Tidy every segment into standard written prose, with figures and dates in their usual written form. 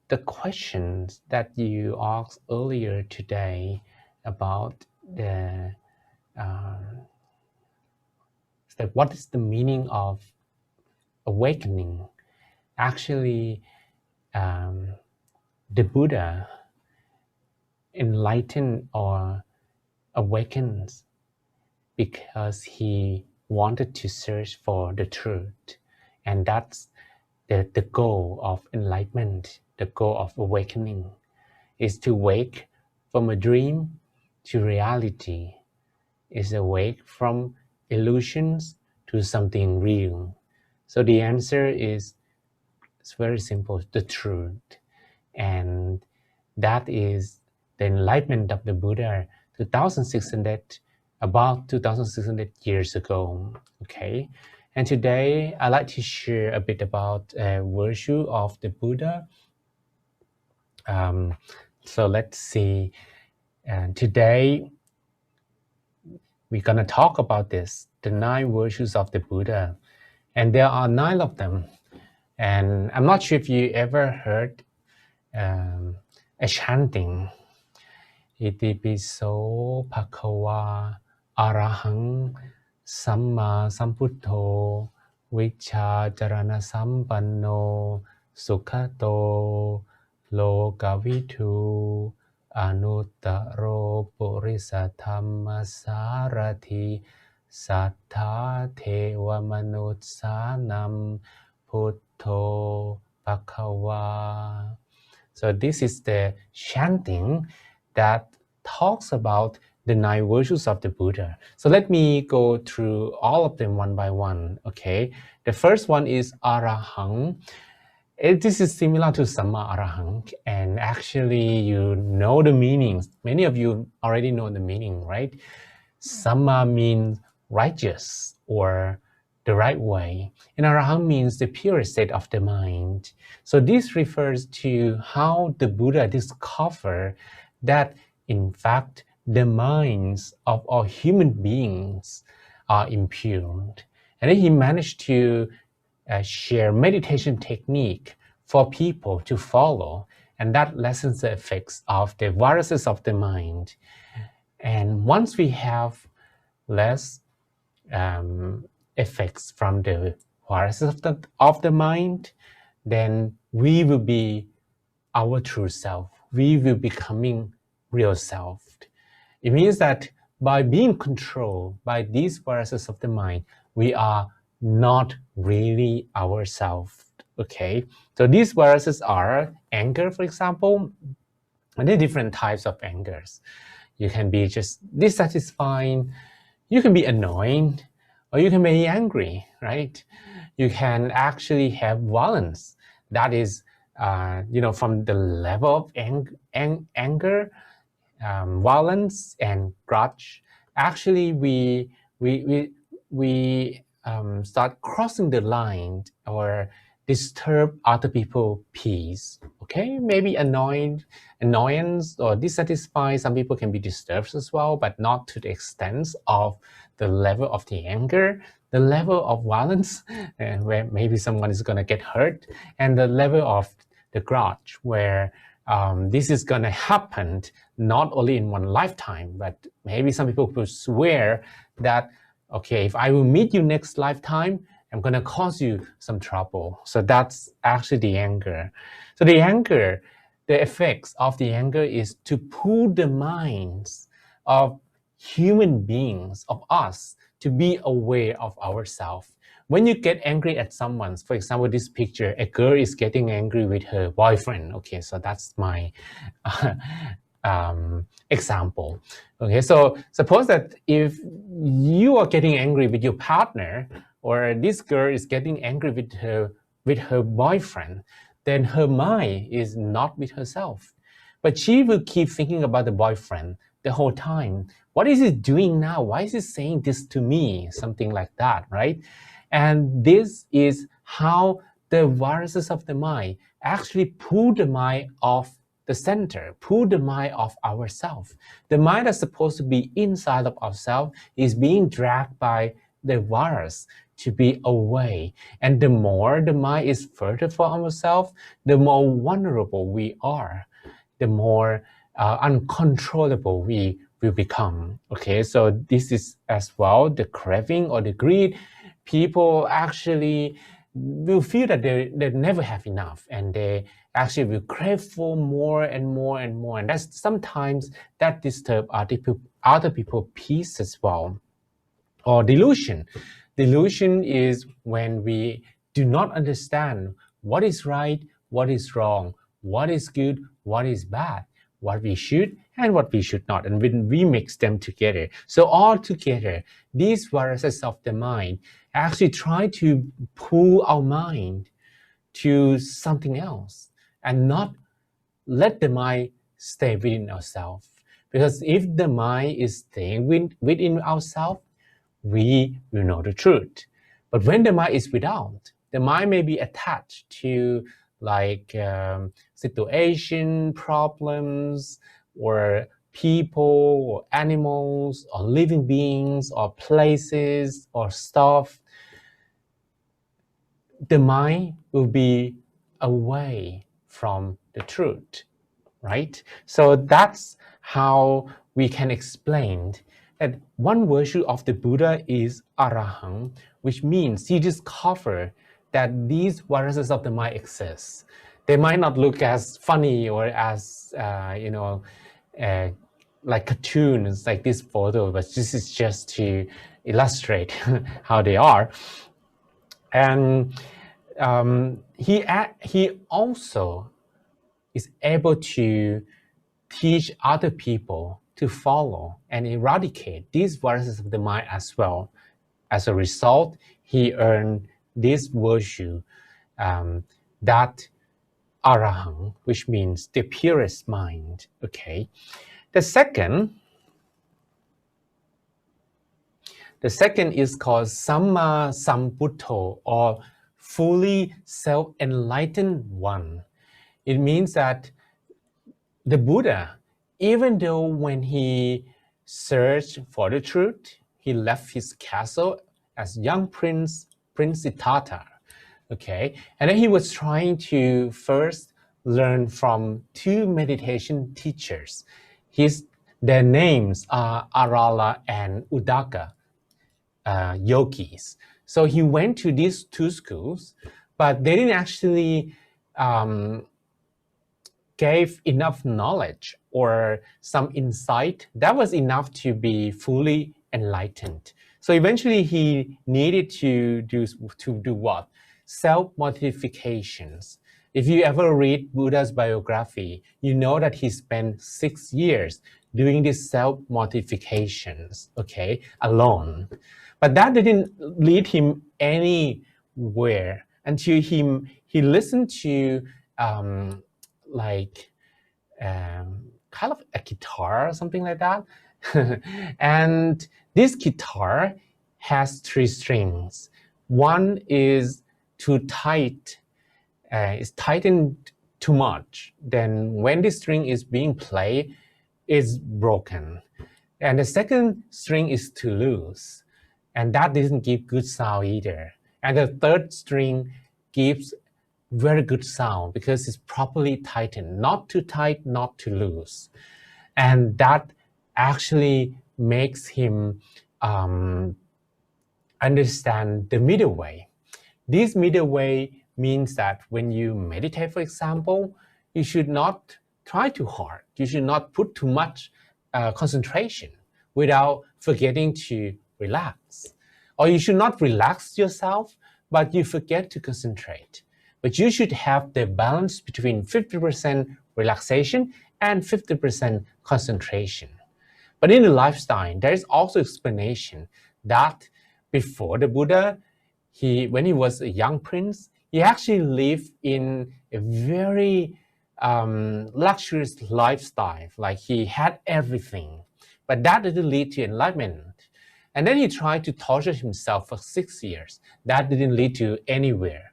the questions that you asked earlier today about the what is the meaning of awakening? Actually, the Buddha enlightened or awakens because he wanted to search for the truth, and that's the goal of enlightenment. The goal of awakening is to wake from a dream to reality, is awake from illusions to something real. So the answer is, it's very simple, the truth. And that is the enlightenment of the Buddha about 2,600 years ago. Okay, and today I'd like to share a bit about virtue of the Buddha. So let's see. And today we're gonna talk about this, the 9 virtues of the Buddha, and there are 9 of them. And I'm not sure if you ever heard a chanting. Iti piso bhagavā araham sammā-sambuddho vijjā-carana-sampanno Sugato Lokavidu Anuttaro purisa-damma-sārathi satthā deva-manussanam Buddho Bhagava. So this is the chanting that talks about the 9 virtues of the Buddha. So let me go through all of them one by one. Okay, the first one is araham. This is similar to samā-araham, and actually you know the meanings. Many of you already know the meaning, right? Samma means righteous or the right way, and araham means the pure state of the mind. So this refers to how the Buddha discovered that in fact the minds of all human beings are impure, and then he managed to share meditation technique for people to follow, and that lessens the effects of the viruses of the mind. And once we have less effects from the viruses of the mind, then we will be our true self. We will be becoming real self. It means that by being controlled by these viruses of the mind, we are not really ourselves. Okay, so these viruses are anger, for example, and there are different types of angers. You can be just dissatisfied, you can be annoyed, or you can be angry, right? You can actually have violence. That is, from the level of anger, violence, and grudge. Actually, we start crossing the line or disturb other people's peace. Okay, maybe annoyance or dissatisfied. Some people can be disturbed as well, but not to the extent of the level of the anger, the level of violence, where maybe someone is going to get hurt, and the level of the grudge, where this is going to happen not only in one lifetime, but maybe some people will swear that, okay, if I will meet you next lifetime, I'm going to cause you some trouble. So that's actually the anger. So the anger, the effects of the anger is to pull the minds of human beings, of us, to be aware of ourselves. When you get angry at someone, for example, this picture, a girl is getting angry with her boyfriend. Okay, so that's my example. Okay, so suppose that if you are getting angry with your partner, or this girl is getting angry with her boyfriend, then her mind is not with herself. But she will keep thinking about the boyfriend the whole time. What is he doing now? Why is he saying this to me? Something like that, right? And this is how the viruses of the mind actually pull the mind off the center, pull the mind of ourselves. The mind that's supposed to be inside of ourselves is being dragged by the virus to be away. And the more the mind is further from ourselves, the more vulnerable we are, the more uncontrollable we will become. Okay, so this is as well the craving or the greed. People actually will feel that they never have enough, and they actually will crave for more and more and more. And that's sometimes that disturb other people's peace as well. Or delusion. Delusion is when we do not understand what is right, what is wrong, what is good, what is bad, what we should and what we should not. And when we mix them together, so all together, these viruses of the mind actually try to pull our mind to something else and not let the mind stay within ourselves. Because if the mind is staying within ourselves, we will know the truth. But when the mind is without, the mind may be attached to like situation, problems, or people, or animals, or living beings, or places, or stuff. The mind will be away from the truth, right? So that's how we can explain that one virtue of the Buddha is araham, which means he discovered that these viruses of the mind exist. They might not look as funny or as, like cartoons, like this photo, but this is just to illustrate how they are. And he also is able to teach other people to follow and eradicate these viruses of the mind as well. As a result, he earned this virtue, that araham, which means the purest mind. Okay. The second is called sammā-sambuddho, or fully self-enlightened one. It means that the Buddha, even though when he searched for the truth, he left his castle as young Prince Siddhartha, okay? And then he was trying to first learn from two meditation teachers. Their names are Arala and Uddaka, yogis. So he went to these two schools, but they didn't actually gave enough knowledge or some insight that was enough to be fully enlightened. So eventually he needed to do what? Self-mortifications. If you ever read Buddha's biography, you know that he spent 6 years doing these self-mortifications, okay, alone. But that didn't lead him anywhere until he listened to kind of a guitar or something like that. And this guitar has 3 strings. One is too tight, it's tightened too much. Then when the string is being played, it's broken. And the second string is too loose, and that doesn't give good sound either. And the third string gives very good sound because it's properly tightened, not too tight, not too loose. And that actually makes him understand the middle way. This middle way means that when you meditate, for example, you should not try too hard. You should not put too much concentration without forgetting to relax. Or you should not relax yourself, but you forget to concentrate. But you should have the balance between 50% relaxation and 50% concentration. But in the lifestyle, there is also explanation that before the Buddha, when he was a young prince, he actually lived in a very luxurious lifestyle. Like he had everything, but that didn't lead to enlightenment. And then he tried to torture himself for 6 years. That didn't lead to anywhere.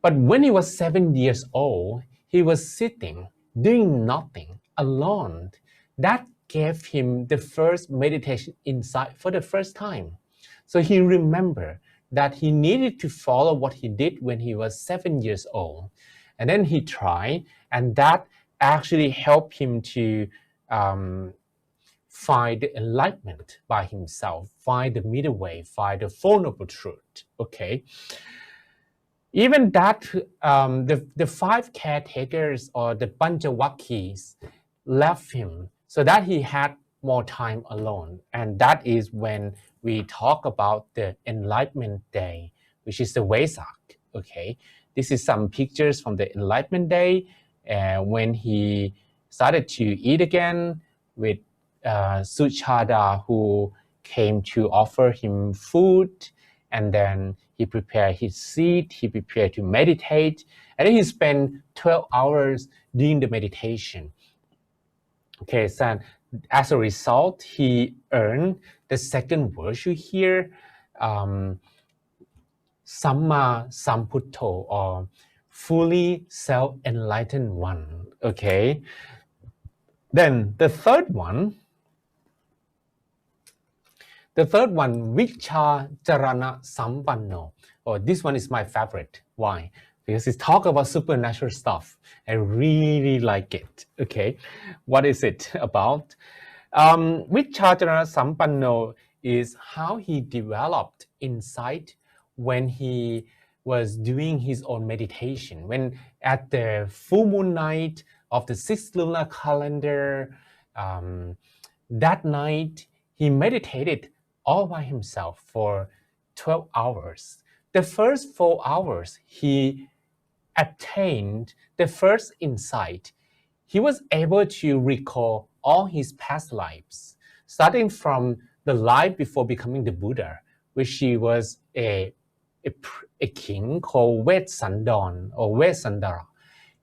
But when he was 7 years old, he was sitting, doing nothing, alone. That gave him the first meditation insight for the first time. So he remembered that he needed to follow what he did when he was 7 years old. And then he tried, and that actually helped him to find the enlightenment by himself, find the middle way, find the Four Noble Truth. Okay. Even that, the 5 caretakers or the Panchavakkis left him so that he had more time alone. And that is when we talk about the Enlightenment Day, which is the Vesak. Okay, this is some pictures from the Enlightenment Day when he started to eat again with Sugato, who came to offer him food, and then he prepared his seat, he prepared to meditate, and then he spent 12 hours doing the meditation. Okay, so as a result, he earned the second virtue here, sammā-sambuddho, or fully self-enlightened one. Okay, then the third one, vijjā-carana-sampanno. Oh, this one is my favorite. Why? Because it's talk about supernatural stuff. I really like it. Okay, what is it about? Vijjā-carana-sampanno is how he developed insight when he was doing his own meditation. When at the full moon night of the 6th lunar calendar, that night he meditated all by himself for 12 hours. The first 4 hours, he attained the first insight. He was able to recall all his past lives, starting from the life before becoming the Buddha, which he was a king called Vetsandan or Vesandara.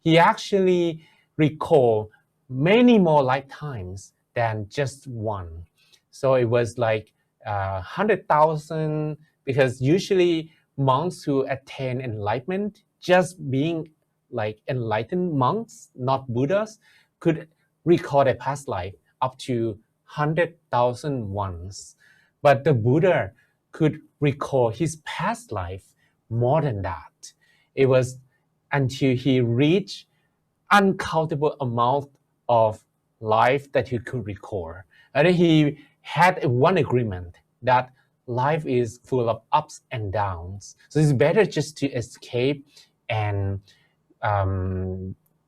He actually recalled many more lifetimes than just one. So it was like 100,000, because usually monks who attain enlightenment, just being like enlightened monks, not Buddhas, could recall their past life up to 100,000 once. But the Buddha could recall his past life more than that. It was until he reached uncountable amount of life that he could recall. And then he had one agreement that life is full of ups and downs. So it's better just to escape and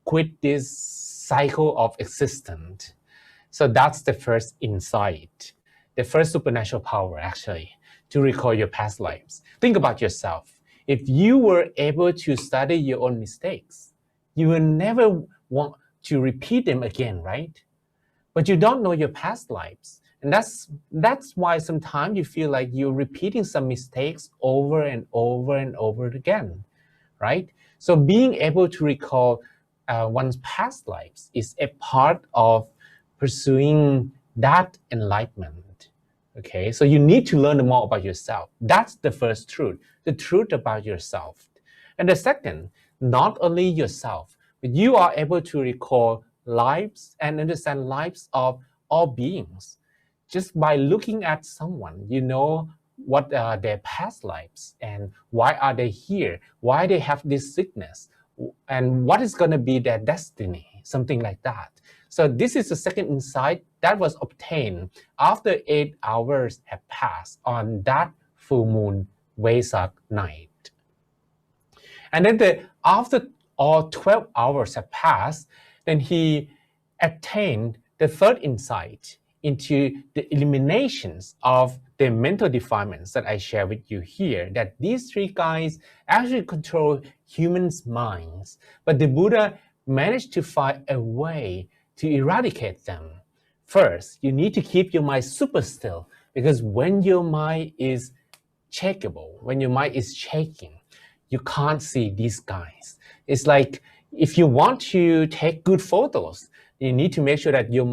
quit this cycle of existence. So that's the first insight, the first supernatural power actually, to recall your past lives. Think about yourself. If you were able to study your own mistakes, you will never want to repeat them again, right? But you don't know your past lives. And that's why sometimes you feel like you're repeating some mistakes over and over and over again, right? So being able to recall one's past lives is a part of pursuing that enlightenment. Okay, so you need to learn more about yourself. That's the first truth, the truth about yourself. And the second, not only yourself, but you are able to recall lives and understand lives of all beings. Just by looking at someone, you know what are their past lives and why are they here, why they have this sickness, and what is going to be their destiny, something like that. So this is the second insight that was obtained after 8 hours have passed on that full moon Vesak night. And then after all 12 hours have passed, then he attained the third insight into the eliminations of the mental defilements that I share with you here, that these three guys actually control humans' minds, but the Buddha managed to find a way to eradicate them. First, you need to keep your mind super still, because when your mind is shakable, when your mind is shaking, you can't see these guys. It's like if you want to take good photos, you need to make sure that your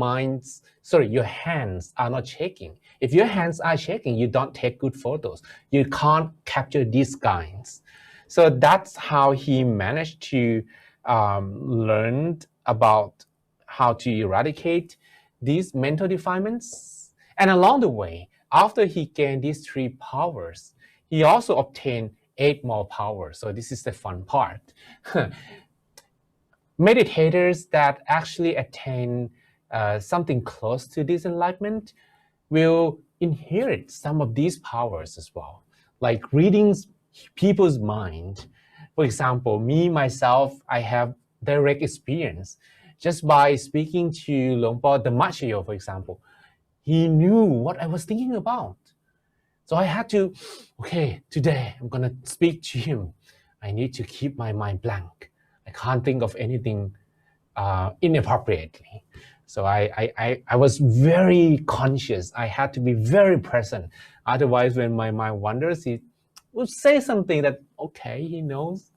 hands are not shaking. If your hands are shaking, you don't take good photos. You can't capture these guys. So that's how he managed to learn about how to eradicate these mental defilements. And along the way, after he gained these three powers, he also obtained 8 more powers. So this is the fun part. Meditators that actually attain something close to this enlightenment will inherit some of these powers as well, like reading people's mind. For example, me, myself, I have direct experience just by speaking to Longpo Dhammachayo, for example. He knew what I was thinking about. So I had to, okay, today I'm going to speak to him. I need to keep my mind blank. I can't think of anything inappropriately. So I was very conscious. I had to be very present. Otherwise, when my mind wanders, he would say something that, okay, he knows.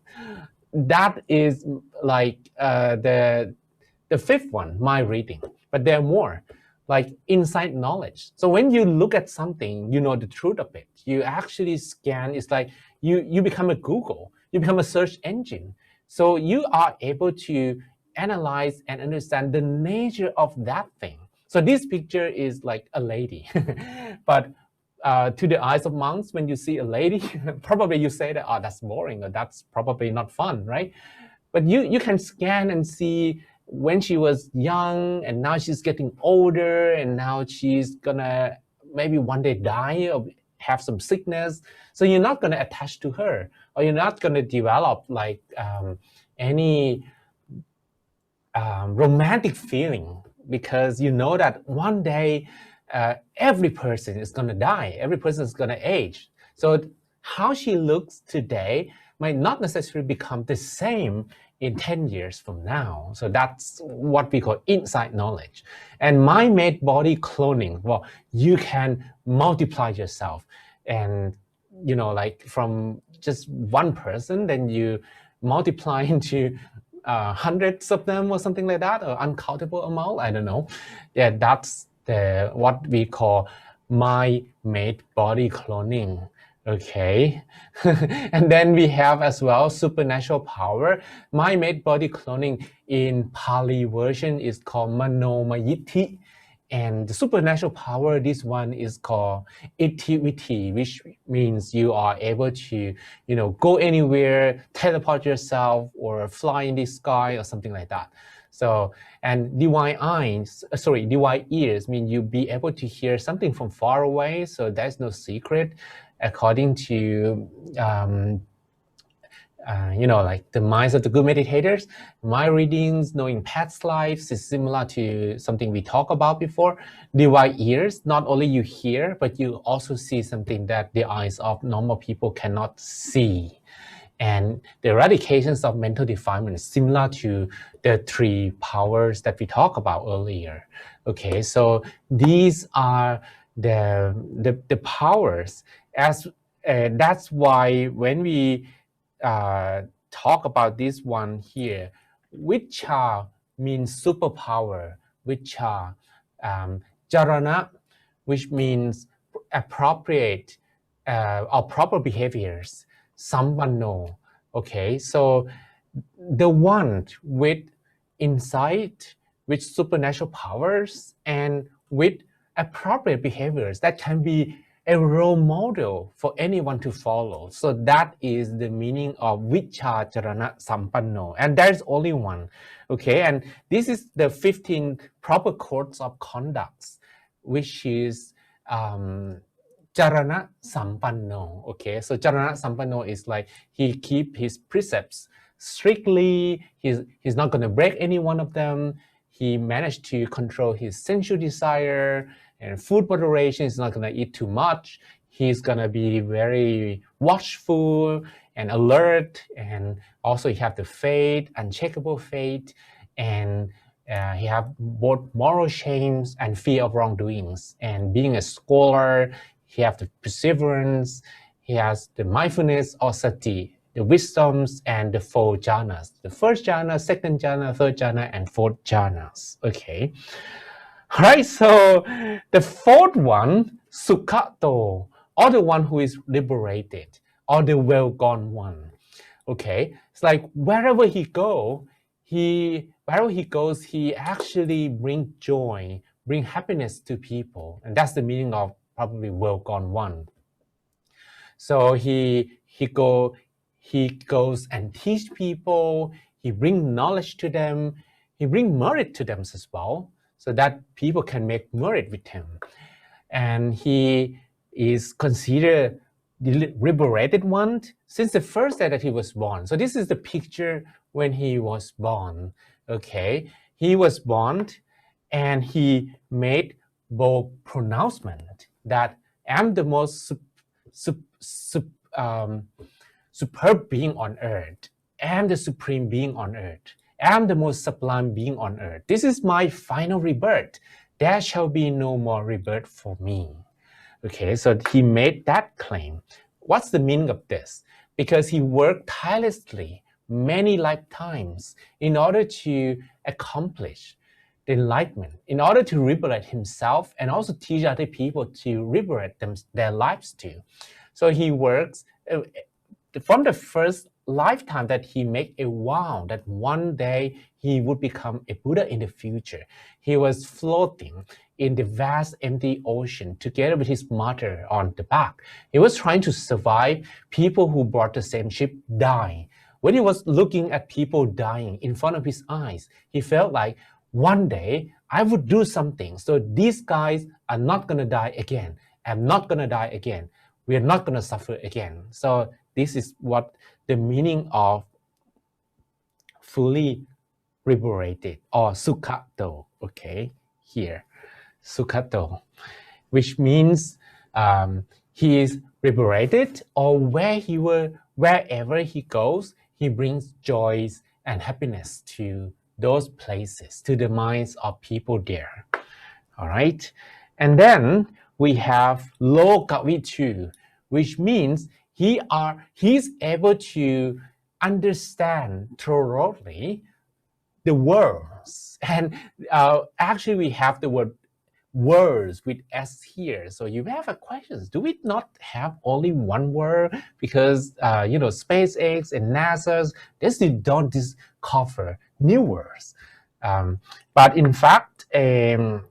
That is like the fifth one, mind reading. But there are more, like insight knowledge. So when you look at something, you know the truth of it. You actually scan. It's like you become a Google. You become a search engine. So you are able to analyze and understand the nature of that thing. So this picture is like a lady. But to the eyes of monks, when you see a lady, probably you say that, oh, that's boring, or that's probably not fun, right? But you can scan and see when she was young, and now she's getting older, and now she's gonna maybe one day die or have some sickness. So you're not gonna attach to her, or you're not gonna develop like any romantic feeling, because you know that one day every person is going to die, every person is going to age. So how she looks today might not necessarily become the same in 10 years from now. So that's what we call insight knowledge. And mind-made body cloning, well, you can multiply yourself, and you know, like from just one person, then you multiply into hundreds of them or something like that, or uncountable amount, I don't know. Yeah, that's what we call mind-made body cloning. Okay. And then we have as well supernatural power. Mind-made body cloning in Pali version is called manomayithi. And the supernatural power, this one is called itiviti, which means you are able to, you know, go anywhere, teleport yourself, or fly in the sky, or something like that. So, and divine eyes, divine ears mean you be able to hear something from far away. So there's no secret, according to you know, like the minds of the good meditators. Mind readings, knowing past lives is similar to something we talked about before. Divine ears, not only you hear, but you also see something that the eyes of normal people cannot see. And the eradications of mental defilement is similar to the 3 powers that we talked about earlier. Okay, so these are the powers. As that's why when we talk about this one here, vijjā means superpower, vijjā, carana, which means appropriate or proper behaviors, sampanno. Okay, so the one with insight, with supernatural powers, and with appropriate behaviors that can be a role model for anyone to follow. So that is the meaning of vijjā-carana-sampanno, and there's only one. Okay, and this is the 15 proper codes of conducts, which is carana-sampanno. Okay, so carana-sampanno is like he keep his precepts strictly. He's not going to break any one of them. He managed to control his sensual desire, and food moderation. Is not going to eat too much. He's going to be very watchful and alert, and also he have the faith, unshakable faith, and he have both moral shames and fear of wrongdoings. And being a scholar, he have the perseverance. He has the mindfulness or sati, the wisdoms, and the 4 jhanas. The first jhana, second jhana, third jhana, and 4th jhanas. Okay. All right, so the 4th one, Sugato, or the one who is liberated, or the well-gone one. Okay, it's like wherever he goes, he actually bring joy, bring happiness to people, and that's the meaning of probably well-gone one. So he goes and teach people. He bring knowledge to them. He bring merit to them as well, so that people can make merit with him. And he is considered the liberated one since the first day that he was born. So this is the picture when he was born. Okay, he was born, and he made bold pronouncement that I'm the most superb being on earth. I'm the supreme being on earth. I'm the most sublime being on earth. This is my final rebirth. There shall be no more rebirth for me. Okay, so he made that claim. What's the meaning of this? Because he worked tirelessly many lifetimes in order to accomplish the enlightenment, in order to liberate himself and also teach other people to liberate their lives too. So he works from the first lifetime that he made a vow that one day he would become a Buddha in the future. He was floating in the vast empty ocean together with his mother on the back. He was trying to survive people who brought the same ship dying. When he was looking at people dying in front of his eyes, he felt like one day I would do something so these guys are not going to die again. I'm not going to die again. We are not going to suffer again. So this is what the meaning of fully liberated, or Sugato, okay, here, Sugato, which means he is liberated, or wherever he goes, he brings joys and happiness to those places, to the minds of people there. All right, and then we have Lokavidu, which means he's able to understand thoroughly the words. And actually we have the word words with S here. So you may have a question, do we not have only one word? Because SpaceX and NASA's, they still don't discover new words. But in fact, the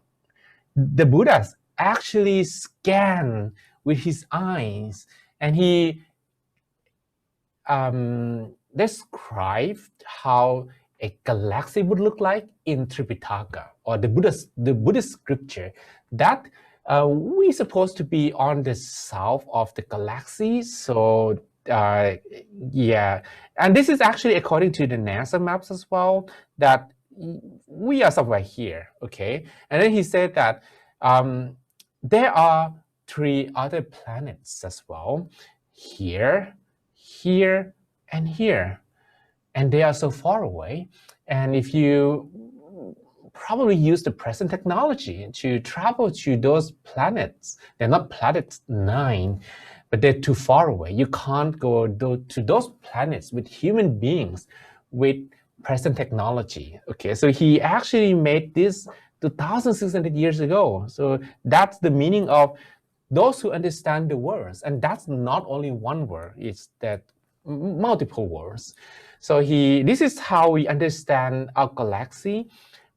Buddha actually scanned with his eyes, and he described how a galaxy would look like in Tripitaka, or the Buddhist scripture, that we're supposed to be on the south of the galaxy. So yeah, and this is actually according to the NASA maps as well, that we are somewhere here, okay? And then he said that there are 3 other planets as well, here, here, and here. And they are so far away. And if you probably use the present technology to travel to those planets, they're not planet 9, but they're too far away. You can't go to those planets with human beings with present technology. Okay, so he actually made this 2,600 years ago. So that's the meaning of those who understand the words. And that's not only one word, it's that multiple words. So this is how we understand our galaxy.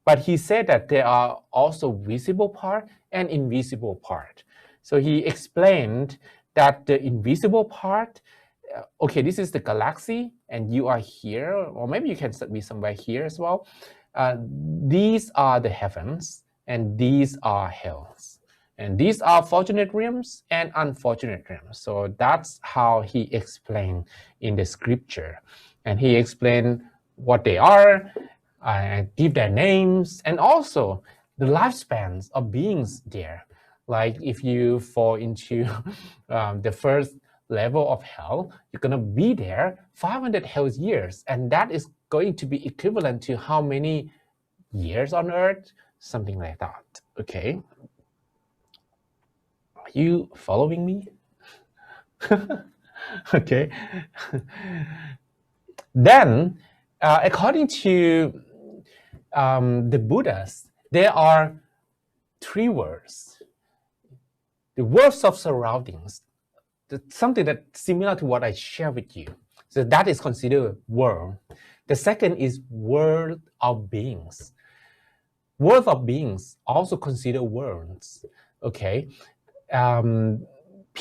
But he said that there are also visible part and invisible part. So he explained that the invisible part, okay, this is the galaxy and you are here, or maybe you can be somewhere here as well. These are the heavens and these are hells. And these are fortunate realms and unfortunate realms. So that's how he explained in the scripture. And he explained what they are, give their names, and also the lifespans of beings there. Like if you fall into the first level of hell, you're going to be there 500 hell years. And that is going to be equivalent to how many years on earth? Something like that, okay? Are you following me? Okay. Then, according to the Buddhas, there are 3 words. The words of surroundings, something that's similar to what I share with you. So that is considered world. The second is world of beings. World of beings also consider worlds. Okay.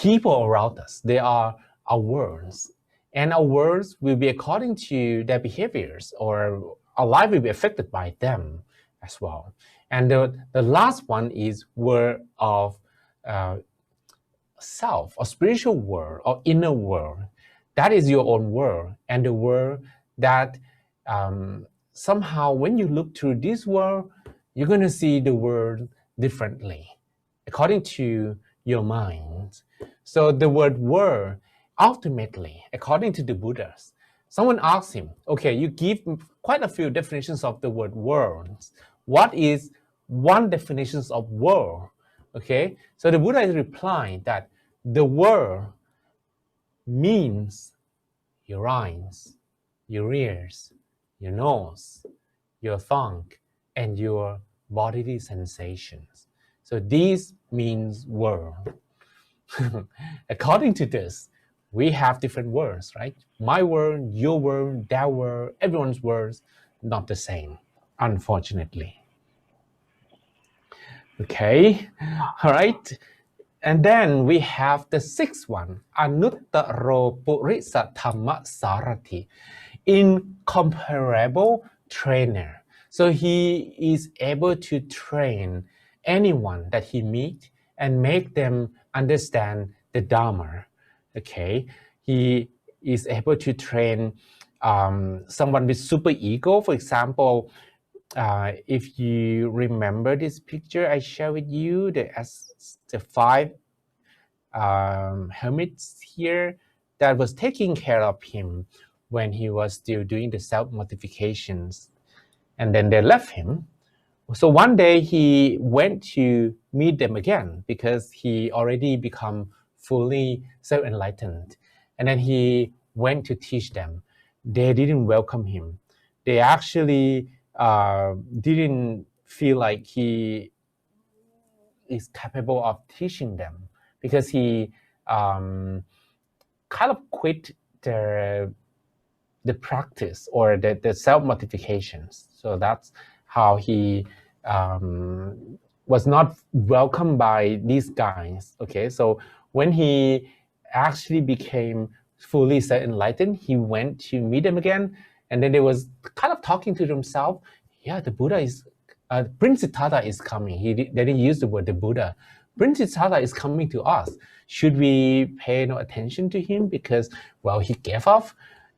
people around us. They are our worlds. And our worlds will be according to their behaviors, or our life will be affected by them as well. And the last one is world of self, or spiritual world, or inner world. That is your own world, and the world that somehow when you look through this world, you're going to see the world differently according to your mind. So the word world, ultimately, according to the Buddhas, someone asked him, okay, you give quite a few definitions of the word world. What is one definition of world? Okay, so the Buddha is replying that the world means your eyes, your ears, your nose, your tongue, and your bodily sensations. So these means world. According to this, we have different words, right? My word, your word, their word, everyone's words, not the same, unfortunately. Okay, all right. And then we have the sixth one, Anuttaro purisa-damma-sārathi, incomparable trainer. So he is able to train anyone that he meets and make them understand the Dharma. Okay, he is able to train someone with super ego, for example. If you remember this picture I shared with you, the five hermits here that was taking care of him when he was still doing the self-mortifications, and then they left him. So one day he went to meet them again because he already become fully self-enlightened, and then he went to teach them. They didn't welcome him. They actually didn't feel like he is capable of teaching them, because he kind of quit the practice or the self-mortifications. So that's how he was not welcomed by these guys. Okay, so when he actually became fully self-enlightened, he went to meet them again, and then they was kind of talking to themselves. Yeah, the Buddha is, Prince Siddhartha is coming. They didn't use the word the Buddha. Prince Siddhartha is coming to us. Should we pay no attention to him because, well, he gave up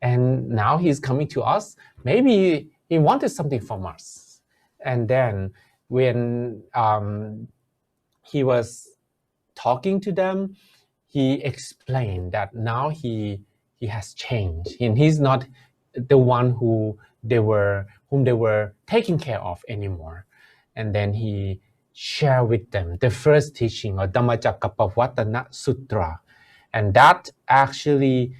and now he's coming to us? Maybe he wanted something from us. And then when he was talking to them, he explained that now he has changed, and he's not the one whom they were taking care of anymore. And then he shared with them the first teaching of Dhammacakkappavattana Sutra, and that actually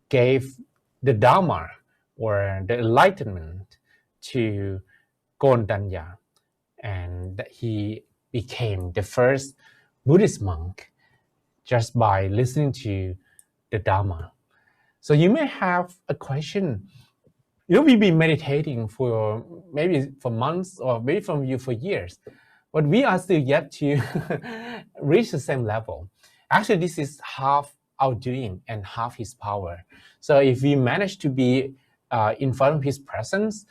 gave the Dharma or the enlightenment to Kondañña, and he became the first Buddhist monk just by listening to the Dharma. So you may have a question. We've been meditating for maybe for months, or maybe from you for years, but we are still yet to reach the same level. Actually, this is half our doing and half his power. So if we manage to be in front of his presence,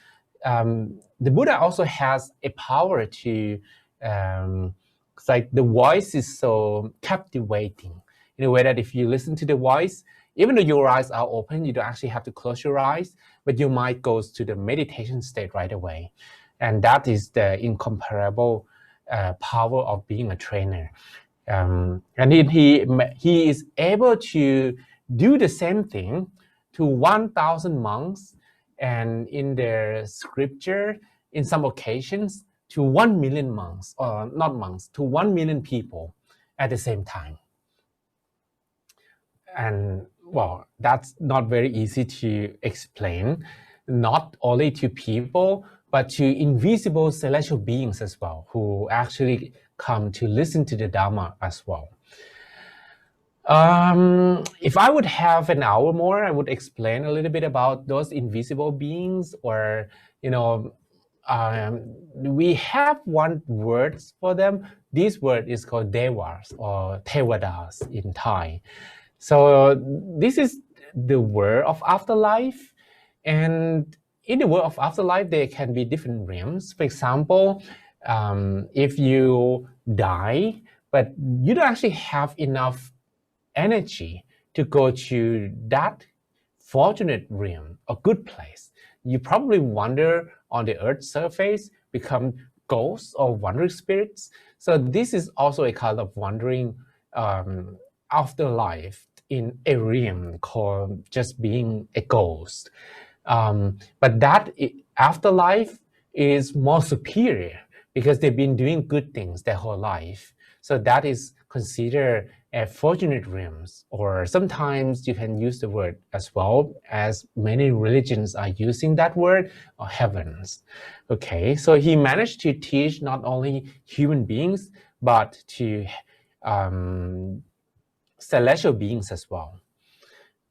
the Buddha also has a power to, it's like the voice is so captivating in a way that if you listen to the voice, even though your eyes are open, you don't actually have to close your eyes, but your mind goes to the meditation state right away. And that is the incomparable power of being a trainer. And he is able to do the same thing to 1,000 monks, and in their scripture, in some occasions, to 1 million monks, or not monks, to 1 million people at the same time. And well, that's not very easy to explain, not only to people, but to invisible celestial beings as well, who actually come to listen to the Dharma as well. If I would have an hour more, I would explain a little bit about those invisible beings, or we have one word for them. This word is called devas or tevadas in Thai. So this is the word of afterlife, and in the world of afterlife there can be different realms. For example, if you die but you don't actually have enough energy to go to that fortunate realm, a good place, you probably wander on the earth's surface, become ghosts or wandering spirits. So this is also a kind of wandering afterlife in a realm called just being a ghost. But that afterlife is more superior because they've been doing good things their whole life. So that is considered a fortunate realms, or sometimes you can use the word as well, as many religions are using that word, or heavens. Okay, so he managed to teach not only human beings, but to celestial beings as well.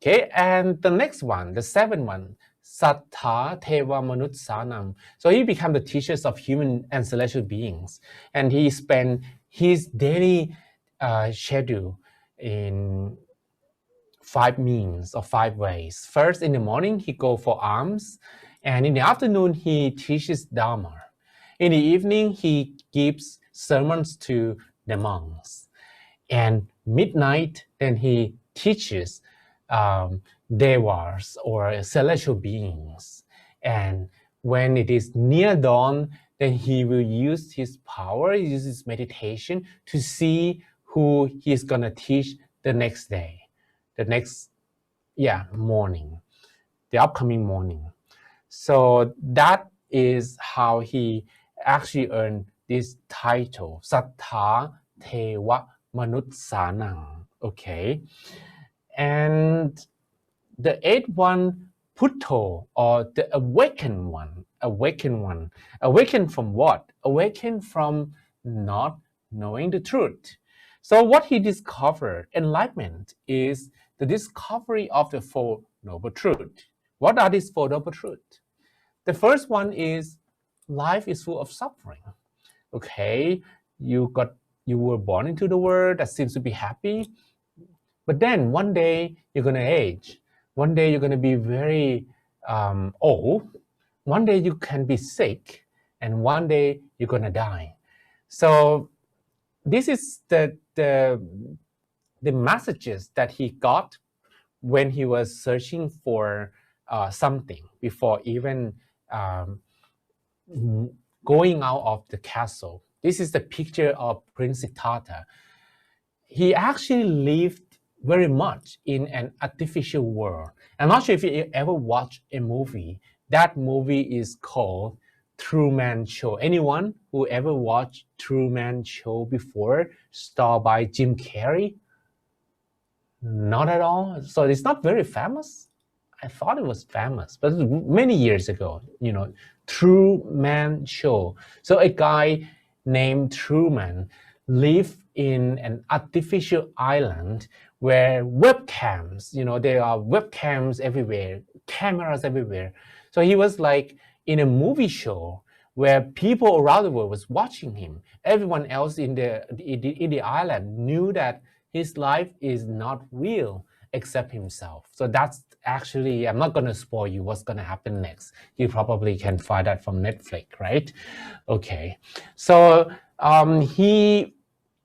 Okay, and the next one, the seventh one, Sattha deva-manussanam. So he became the teachers of human and celestial beings, and he spent his daily schedule in 5 means or 5 ways. First, in the morning, he go for alms, and in the afternoon, he teaches Dharma. In the evening, he gives sermons to the monks, and midnight, then he teaches devas or celestial beings. And when it is near dawn, then he will use his power, use his meditation to see who he's gonna teach the next day, the next morning, the upcoming morning. So that is how he actually earned this title, Sattha deva-manussanam. Okay, and the 8th one, Buddho, or the awakened one. Awakened from what? Awakened from not knowing the truth. So what he discovered, enlightenment, is the discovery of the Four Noble Truths. What are these Four Noble Truths? The first one is life is full of suffering. Okay, you were born into the world that seems to be happy, but then one day you're gonna age. One day you're gonna be very old. One day you can be sick, and one day you're gonna die. So this is the messages that he got when he was searching for something before even going out of the castle. This is the picture of Prince Siddhartha. He actually lived very much in an artificial world. I'm not sure if you ever watched a movie. That movie is called Truman Show. Anyone who ever watched Truman Show before, starred by Jim Carrey? Not at all. So it's not very famous. I thought it was famous, but many years ago, Truman Show. So a guy named Truman lived in an artificial island where webcams, there are webcams everywhere, cameras everywhere. So he was like in a movie show where people around the world was watching him. Everyone else in the island knew that his life is not real except himself. So that's actually, I'm not going to spoil you what's going to happen next. You probably can find that from Netflix, right? Okay. So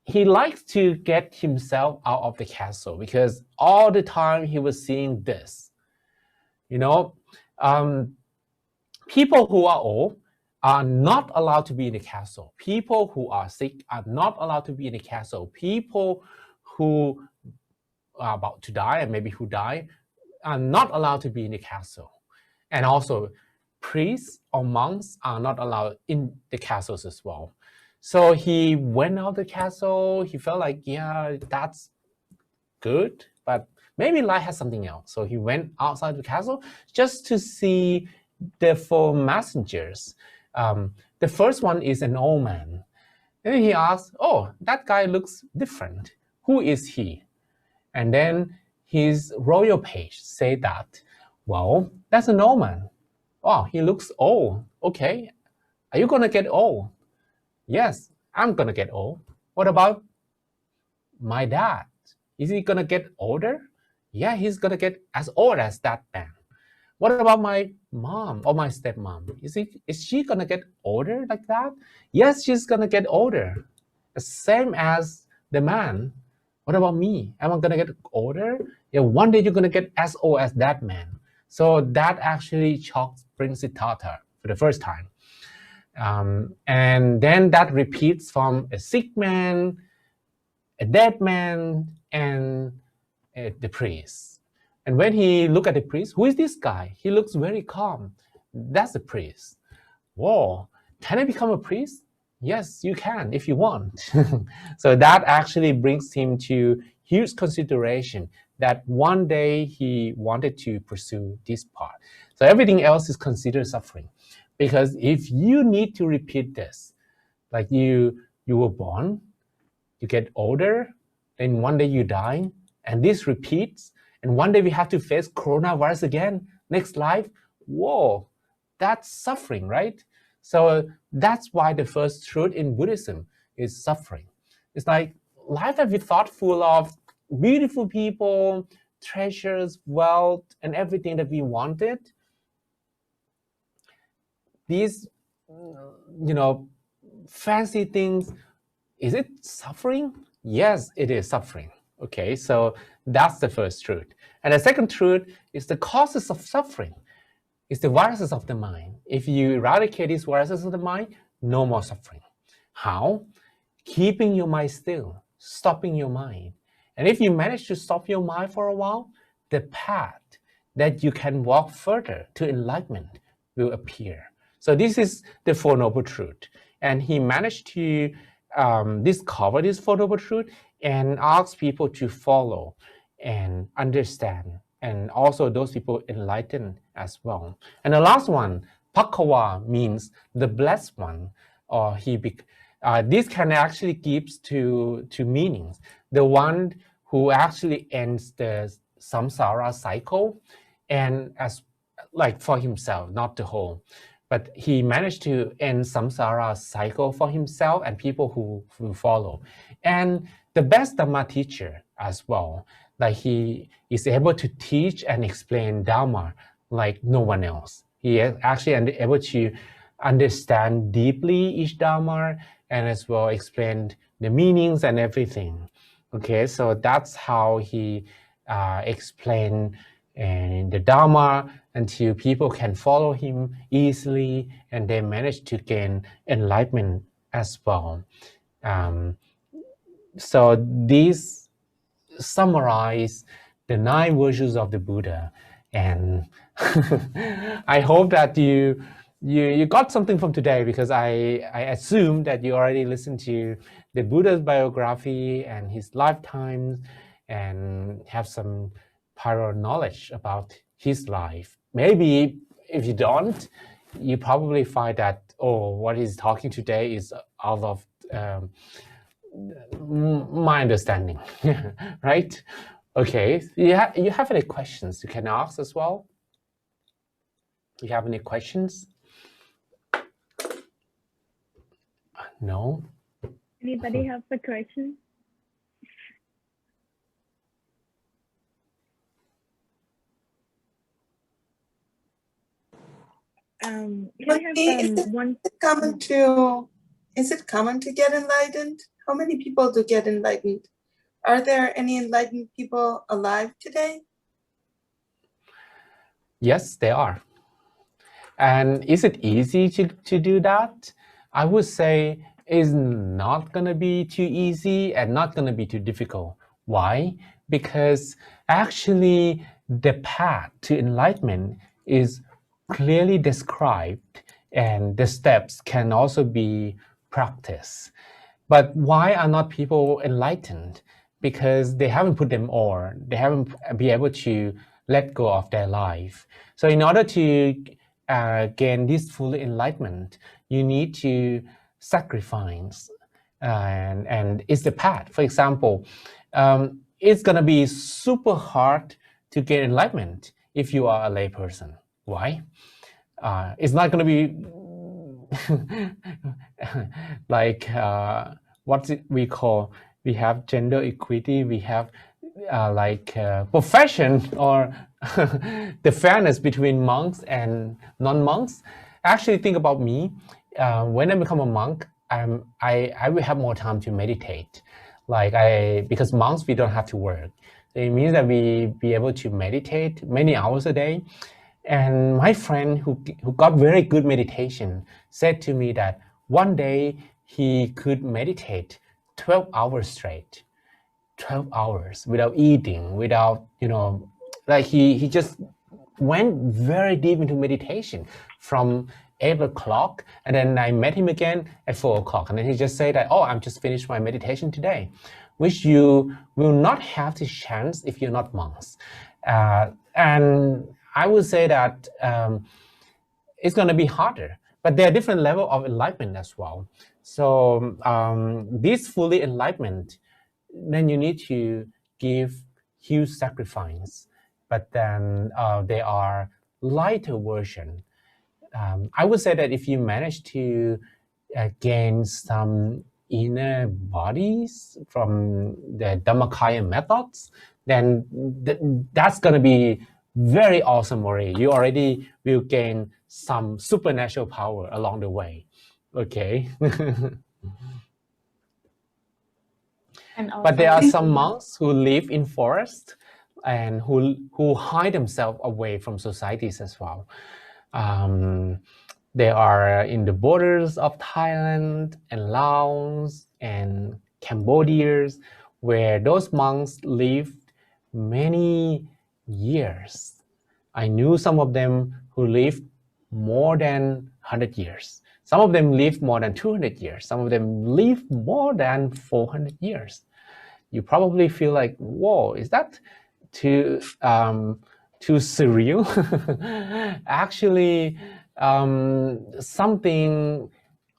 he likes to get himself out of the castle because all the time he was seeing this. People who are old are not allowed to be in the castle. People who are sick are not allowed to be in the castle. People who are about to die and maybe who die are not allowed to be in the castle. And also priests or monks are not allowed in the castles as well. So he went out of the castle. He felt like, yeah, that's good, but maybe life has something else. So he went outside the castle just to see the 4 messengers. The first one is an old man. And then he asked, oh, that guy looks different. Who is he? And then his royal page said that, well, that's an old man. Oh, he looks old. Okay, Are you going to get old? Yes, I'm going to get old. What about my dad? Is he going to get older? Yeah, he's going to get as old as that man. What about my mom or my stepmom? Is she going to get older like that? Yes, she's going to get older. Same as the man. What about me? Am I going to get older? Yeah, one day you're going to get as old as that man. So that actually shocked Prince Siddhartha for the first time. And then that repeats from a sick man, a dead man, and the priest. And when he looked at the priest, who is this guy? He looks very calm. That's the priest. Whoa, can I become a priest? Yes, you can if you want. So that actually brings him to huge consideration that one day he wanted to pursue this part. So everything else is considered suffering. Because if you need to repeat this, like you were born, you get older, then one day you die, and this repeats, and one day we have to face coronavirus again, next life, whoa, that's suffering, right? So that's why the first truth in Buddhism is suffering. It's like life that we thought full of beautiful people, treasures, wealth, and everything that we wanted. These, fancy things, is it suffering? Yes, it is suffering. Okay, so that's the first truth. And the second truth is the causes of suffering. It's the viruses of the mind. If you eradicate these viruses of the mind, no more suffering. How? Keeping your mind still, stopping your mind. And if you manage to stop your mind for a while, the path that you can walk further to enlightenment will appear. So this is the Four Noble Truths. And he managed to discover this Four Noble Truths and ask people to follow and understand. And also those people enlightened as well. And the last one, Bhagava, means the blessed one, or this can actually gives to meanings. The one who actually ends the samsara cycle, and as like for himself, not the whole. But he managed to end samsara cycle for himself and people who follow. And the best Dhamma teacher as well, like he is able to teach and explain Dhamma like no one else. He is actually able to understand deeply each Dhamma and as well explain the meanings and everything. Okay, so that's how he explained the Dhamma until people can follow him easily, and they manage to gain enlightenment as well. So these summarize the 9 virtues of the Buddha, and I hope that you got something from today, because I assume that you already listened to the Buddha's biography and his lifetimes and have some prior knowledge about his life. Maybe if you don't, you probably find that, oh, what he's talking today is out of my understanding, right? Okay, you have any questions you can ask as well? You have any questions? No? Anybody have a question? Is it common to get enlightened? How many people do get enlightened? Are there any enlightened people alive today? Yes, there are. And is it easy to do that? I would say it's not going to be too easy and not going to be too difficult. Why? Because actually the path to enlightenment is clearly described, and the steps can also be practiced. But why are not people enlightened? Because they haven't put them all. They haven't been able to let go of their life. So in order to gain this full enlightenment, you need to sacrifice, and it's the path. For example, it's going to be super hard to get enlightenment if you are a layperson. Why? It's not going to be like we call, we have gender equity, we have profession or the fairness between monks and non-monks. Actually, think about me. When I become a monk, I will have more time to meditate. Because monks, we don't have to work. It means that we be able to meditate many hours a day. And my friend who got very good meditation said to me that one day he could meditate 12 hours straight. 12 hours without eating, without, he just went very deep into meditation from 8 o'clock, and then I met him again at 4 o'clock, and then he just said that, oh, I'm just finished my meditation today, which you will not have the chance if you're not monks. And I would say that it's going to be harder, but there are different levels of enlightenment as well. So this fully enlightenment, then you need to give huge sacrifice. But then there are lighter version. I would say that if you manage to gain some inner bodies from the Dhammakaya methods, then that's going to be very awesome already. You already will gain some supernatural power along the way. Okay. But there are some monks who live in forests and who hide themselves away from societies as well. They are in the borders of Thailand and Laos and Cambodia, where those monks lived many years. I knew some of them who lived more than 100 years. Some of them lived more than 200 years. Some of them lived more than 400 years. You probably feel like, whoa, is that too surreal? Actually, something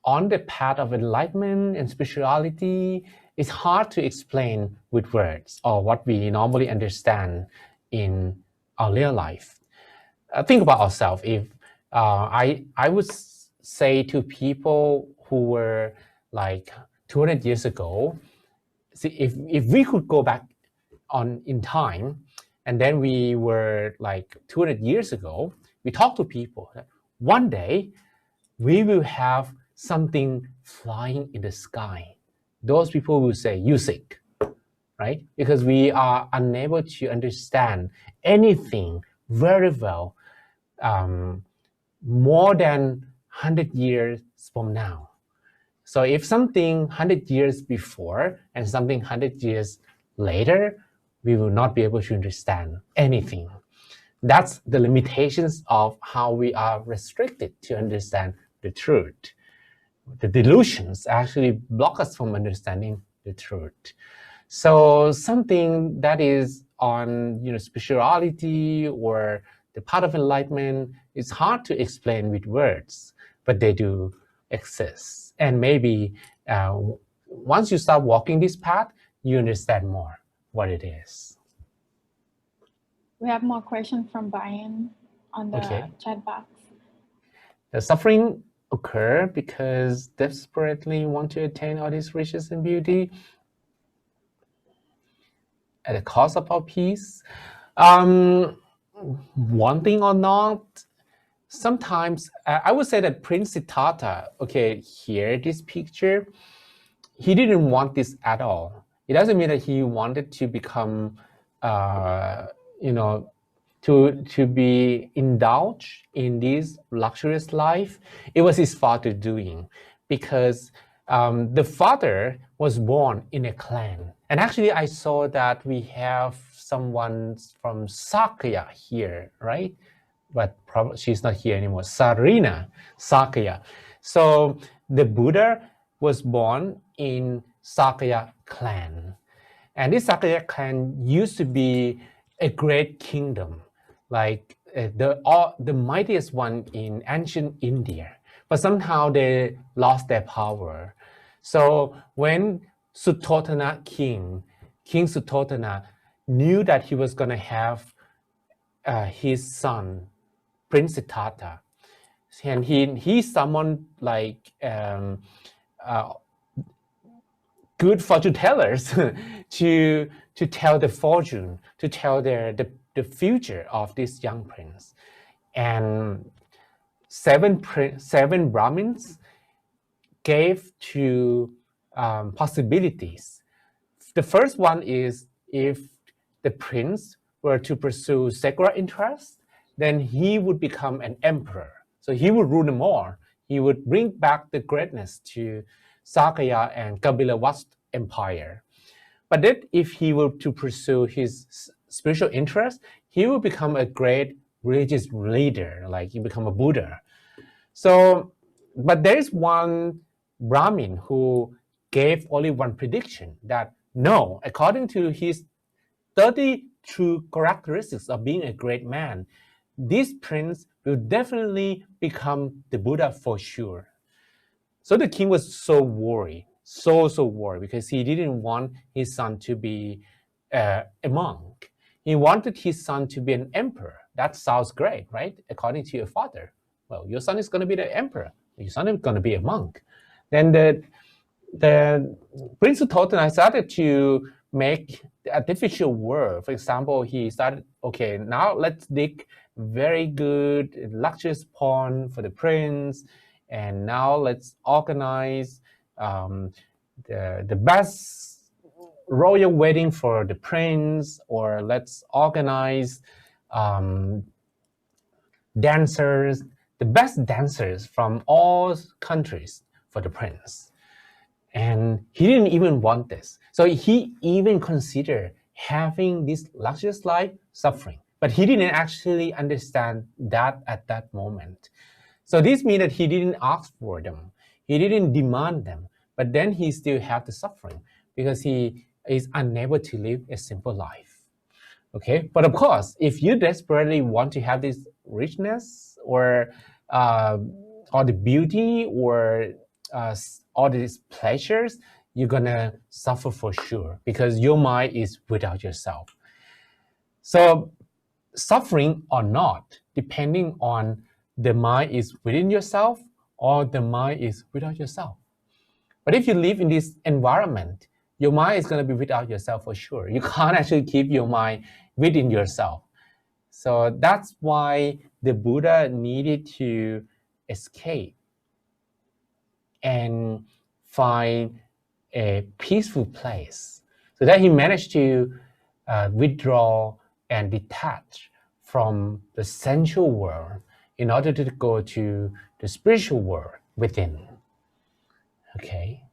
on the path of enlightenment and spirituality is hard to explain with words or what we normally understand in our real life. Think about ourselves. If I would say to people who were like 200 years ago, see, if we could go back in time, and then we were like 200 years ago, we talk to people. One day, we will have something flying in the sky. Those people will say, you sick, right? Because we are unable to understand anything very well more than 100 years from now. So if something 100 years before and something 100 years later, we will not be able to understand anything. That's the limitations of how we are restricted to understand the truth. The delusions actually block us from understanding the truth. So something that is on spirituality or the path of enlightenment is hard to explain with words, but they do exist. And maybe once you start walking this path, you understand more what it is. We have more questions from Brian on the chat box. The suffering occur because desperately want to attain all these riches and beauty at the cost of our peace. Wanting or not, sometimes I would say that Prince Siddhartha, here this picture, he didn't want this at all. It doesn't mean that he wanted to become, to be indulged in this luxurious life. It was his father doing, because the father was born in a clan. And actually, I saw that we have someone from Sakya here, right? But probably she's not here anymore. Sarina Sakya. So the Buddha was born in Sakya clan. And this Sakya clan used to be a great kingdom, like the mightiest one in ancient India. But somehow they lost their power. So when Suttotana King Suttotana knew that he was going to have his son, Prince Siddhartha. and he summoned like good fortune tellers to tell the fortune, to tell the future of this young prince. And seven Brahmins gave two possibilities. The first one is, if the prince were to pursue secular interests, then he would become an emperor. So he would rule them all. He would bring back the greatness to Sakya and Kapilavastu empire. But then if he were to pursue his spiritual interest, he will become a great religious leader, like he become a Buddha. So, but there is one Brahmin who gave only one prediction, that no, according to his 30 true characteristics of being a great man, this prince will definitely become the Buddha for sure. So the king was so worried, so worried, because he didn't want his son to be a monk. He wanted his son to be an emperor. That sounds great, right? According to your father. Well, your son is going to be the emperor. Your son is going to be a monk. Then the Prince who told him, I started to make the artificial world. For example, he started, okay, now let's dig very good luxurious pond for the prince, and now let's organize the best royal wedding for the prince, or let's organize dancers, the best dancers from all countries for the prince. And he didn't even want this. So he even considered having this luxurious life suffering, but he didn't actually understand that at that moment. So this means that he didn't ask for them. He didn't demand them, but then he still had the suffering because he is unable to live a simple life. Okay, but of course, if you desperately want to have this richness or the beauty or all these pleasures, you're gonna suffer for sure because your mind is without yourself. So suffering or not, depending on the mind is within yourself or the mind is without yourself. But if you live in this environment, your mind is going to be without yourself for sure. You can't actually keep your mind within yourself. So that's why the Buddha needed to escape and find a peaceful place, so that he managed to withdraw and detach from the sensual world in order to go to the spiritual world within. Okay.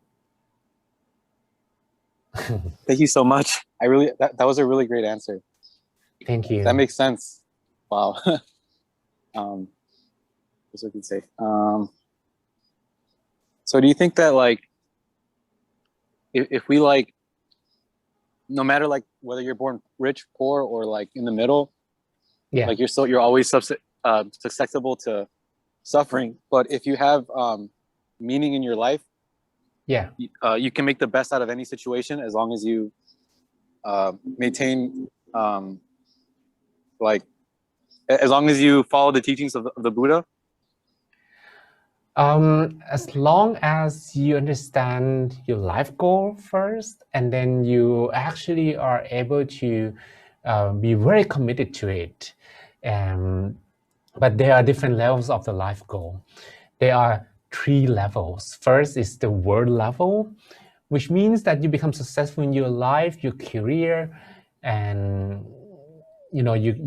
Thank you so much. That was a really great answer. Thank you. That makes sense. Wow. What's I can say? So do you think that like if we like, no matter like whether you're born rich, poor, or like in the middle, yeah, like you're always susceptible to suffering. But if you have meaning in your life, yeah, you can make the best out of any situation as long as you maintain like, as long as you follow the teachings of the Buddha. As long as you understand your life goal first, and then you actually are able to be very committed to it. But there are different levels of the life goal. There are 3 levels. First is the world level, which means that you become successful in your life, your career, and you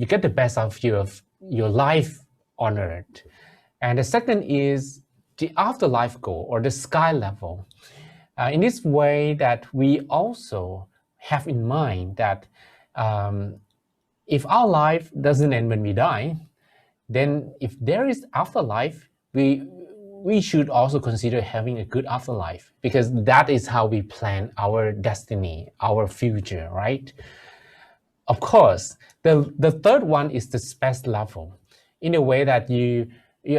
get the best of your life on earth. And the second is the afterlife goal, or the sky level. In this way, that we also have in mind that if our life doesn't end when we die, then if there is afterlife, we should also consider having a good afterlife, because that is how we plan our destiny, our future, right? Of course, the third one is the space level, in a way that you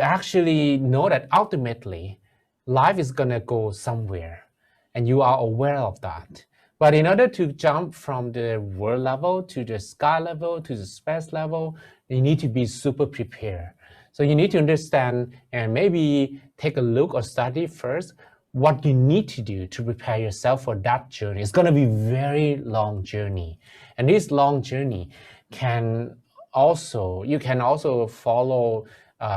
actually know that ultimately life is gonna go somewhere, and you are aware of that. But in order to jump from the world level to the sky level to the space level, you need to be super prepared. So you need to understand and maybe take a look or study first what you need to do to prepare yourself for that journey. It's going to be a very long journey. And this long journey you can also follow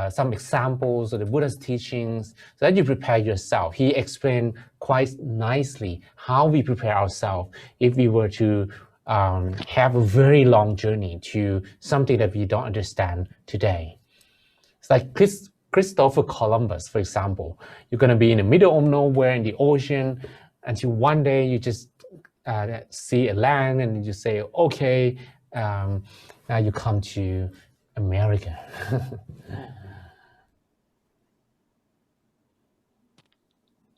some examples of the Buddha's teachings so that you prepare yourself. He explained quite nicely how we prepare ourselves if we were to have a very long journey to something that we don't understand today. It's like Christopher Columbus, for example. You're going to be in the middle of nowhere in the ocean until one day you just see a land and you say, okay, now you come to America.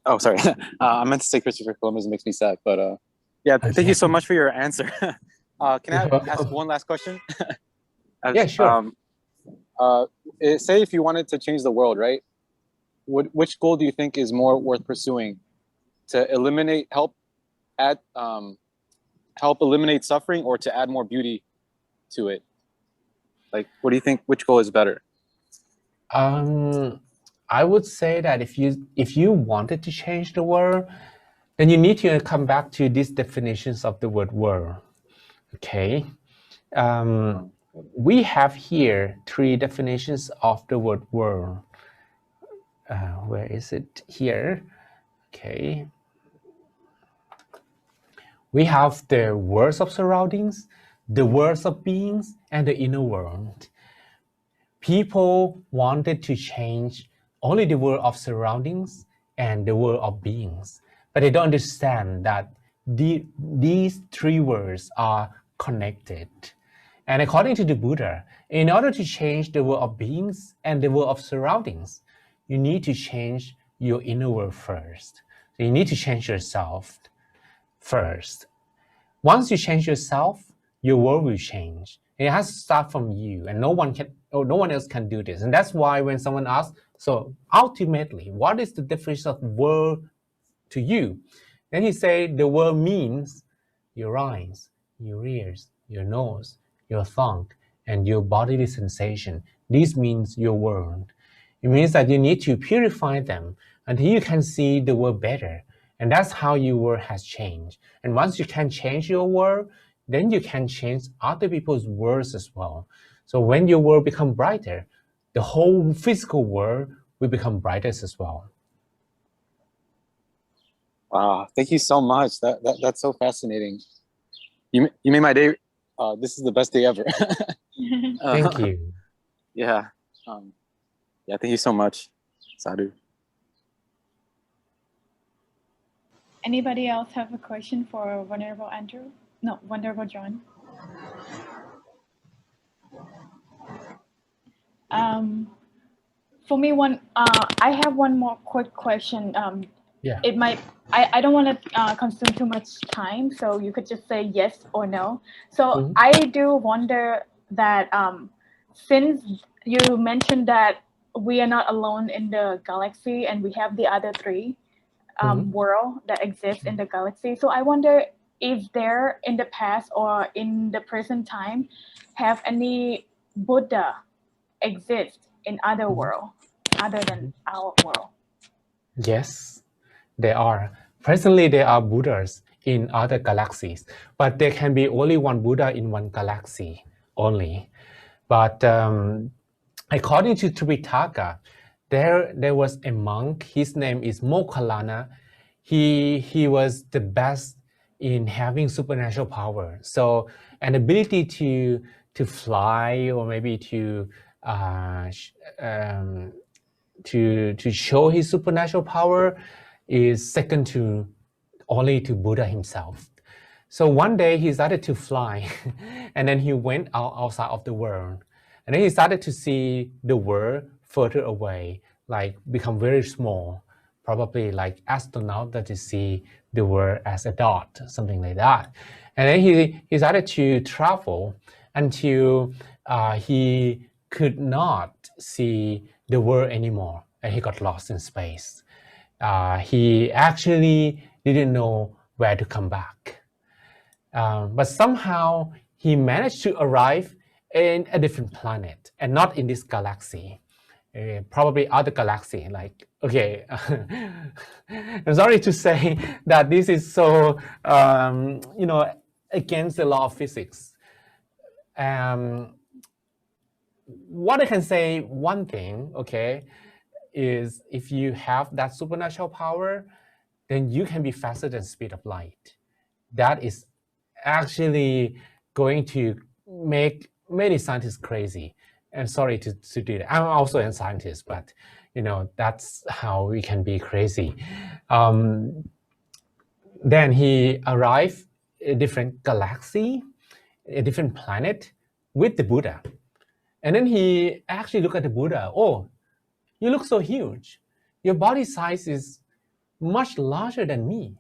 Oh, sorry. I meant to say Christopher Columbus makes me sad, but yeah, thank you so much for your answer. Can I ask one last question? Yeah, sure. Say if you wanted to change the world, right? Which goal do you think is more worth pursuing? To help eliminate suffering, or to add more beauty to it? Like, what do you think? Which goal is better? I would say that if you wanted to change the world, then you need to come back to these definitions of the word world. Okay. We have here 3 definitions of the word world. Where is it? Here. Okay. We have the worlds of surroundings, the worlds of beings, and the inner world. People wanted to change only the world of surroundings and the world of beings, but they don't understand that these 3 worlds are connected. And according to the Buddha, in order to change the world of beings and the world of surroundings, you need to change your inner world first. So you need to change yourself first. Once you change yourself, your world will change. It has to start from you, and no one else can do this. And that's why when someone asks, so ultimately, what is the definition of world to you? Then he say the world means your eyes, your ears, your nose, your tongue, and your bodily sensation. This means your world. It means that you need to purify them until you can see the world better. And that's how your world has changed. And once you can change your world, then you can change other people's worlds as well. So when your world becomes brighter, the whole physical world will become brighter as well. Wow, thank you so much. That's so fascinating. You made my day. This is the best day ever. Thank you. Yeah. Yeah, thank you so much. Sadhu. Anybody else have a question for Venerable Andrew? No, Venerable John. For me, I have one more quick question. Yeah. It might, I don't want to consume too much time, so you could just say yes or no. So I do wonder that since you mentioned that we are not alone in the galaxy and we have the other 3 world that exists in the galaxy. So I wonder if there in the past or in the present time have any Buddha exist in other world other than our world. Yes, there are. Presently, there are Buddhas in other galaxies, but there can be only one Buddha in one galaxy only. But according to Tripitaka, there was a monk. His name is Mokkallana. He was the best in having supernatural power. So an ability to fly, or maybe to show his supernatural power is second to only to Buddha himself. So one day he started to fly, and then he went outside of the world, and then he started to see the world further away, like become very small, probably like astronaut that you see the world as a dot, something like that. And then he started to travel until he could not see the world anymore, and he got lost in space. He actually didn't know where to come back. But somehow he managed to arrive in a different planet and not in this galaxy. probably other galaxy. Like, okay, I'm sorry to say that this is so, you know, against the law of physics. What I can say, one thing, okay, is if you have that supernatural power, then you can be faster than the speed of light. That is actually going to make many scientists crazy. I'm sorry to do that. I'm also a scientist, but you know, that's how we can be crazy. Then he arrived a different galaxy, a different planet with the Buddha. And then he actually looked at the Buddha. Oh, you look so huge. Your body size is much larger than me.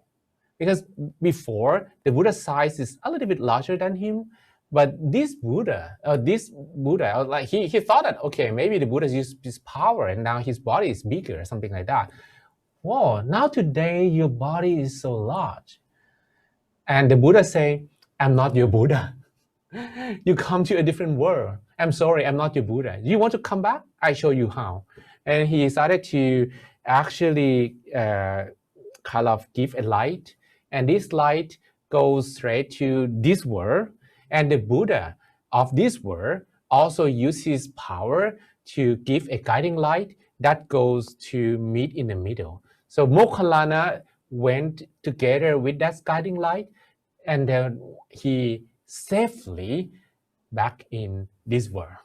Because before, the Buddha's size is a little bit larger than him. But this Buddha, like he thought that, okay, maybe the Buddha used his power and now his body is bigger, something like that. Whoa, now today your body is so large. And the Buddha say, I'm not your Buddha. You come to a different world. I'm sorry, I'm not your Buddha. You want to come back? I show you how. And he started to actually kind of give a light. And this light goes straight to this world. And the Buddha of this world also uses his power to give a guiding light that goes to meet in the middle. So Mokkhalana went together with that guiding light, and then he safely back in this world.